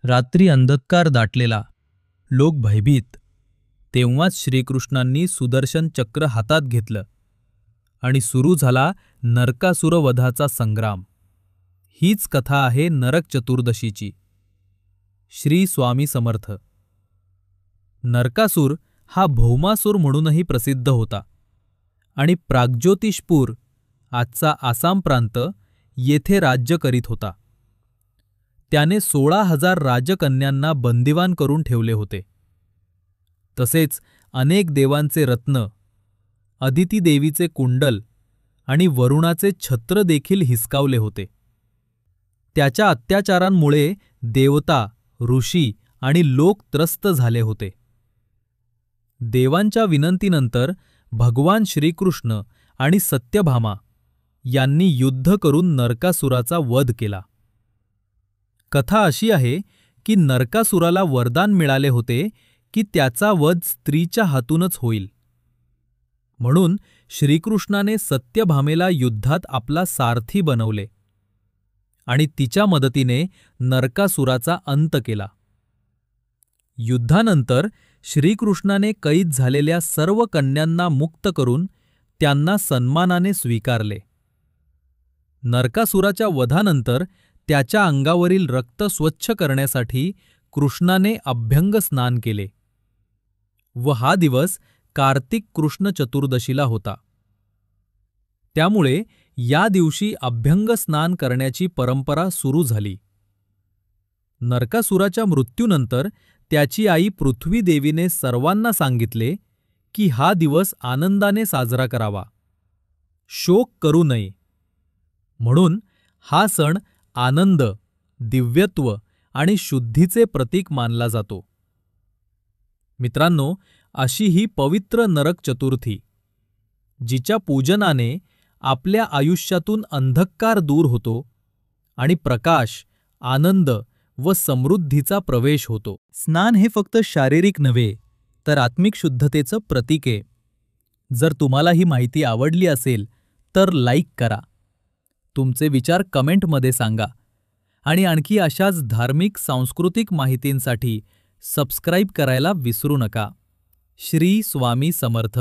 रात्री अंधकार दाटलेला, लोक भयभीत. तेव्हाच श्रीकृष्णांनी सुदर्शन चक्र हातात घेतलं आणि सुरू झाला नरकासुरवधाचा संग्राम. हीच कथा आहे नरक चतुर्दशीची. श्री स्वामी समर्थ. नरकासूर हा भौमासूर म्हणूनही प्रसिद्ध होता आणि प्राग्ज्योतिषपूर, आजचा आसाम प्रांत, येथे राज्य करीत होता. त्याने 16,000 राजकन्यांना बंदिवान करून ठेवले होते. तसेच अनेक देवांचे रत्न, अदिती देवीचे कुंडल आणि वरुणाचे छत्र देखील हिसकावले होते. त्याच्या अत्याचारांमुळे देवता, ऋषी आणि लोक त्रस्त झाले होते. देवांच्या विनंतीनंतर भगवान श्रीकृष्ण आणि सत्यभामा यांनी युद्ध करून नरकासुराचा वध केला. कथा अशी आहे की नरकासुराला वरदान मिळाले होते की त्याचा वध स्त्रीच्या हातूनच होईल. म्हणून श्रीकृष्णाने सत्यभामेला युद्धात आपला सारथी बनवले आणि तिच्या मदतीने नरकासुराचा अंत केला. युद्धानंतर श्रीकृष्णाने कैद झालेल्या सर्व कन्यांना मुक्त करून त्यांना सन्मानाने स्वीकारले. नरकासुराच्या वधानंतर त्याच्या अंगावरील रक्त स्वच्छ करण्यासाठी कृष्णाने अभ्यंग स्नान केले व हा दिवस कार्तिक कृष्ण चतुर्दशीला होता. त्यामुळे या दिवशी अभ्यंग स्नान करण्याची परंपरा सुरू झाली. नरकासुराच्या मृत्यूनंतर त्याची आई पृथ्वी देवीने सर्वांना सांगितले की हा दिवस आनंदाने साजरा करावा, शोक करू नये. म्हणून हा सण आनंद, दिव्यत्व आणि शुद्धीचे प्रतीक मानला जातो. मित्रांनो, अशी ही पवित्र नरक चतुर्थी, जिच्या पूजनाने आपल्या आयुष्यातून अंधकार दूर होतो आणि प्रकाश, आनंद व समृद्धीचा प्रवेश होतो. स्नान हे फक्त शारीरिक नव्हे तर आत्मिक शुद्धतेचं प्रतीक आहे. जर तुम्हाला ही माहिती आवडली असेल तर लाईक करा, तुमचे विचार कमेंटमध्ये सांगा आणि आणखी अशाच धार्मिक सांस्कृतिक माहितींसाठी सबस्क्राईब करायला विसरू नका. श्री स्वामी समर्थ.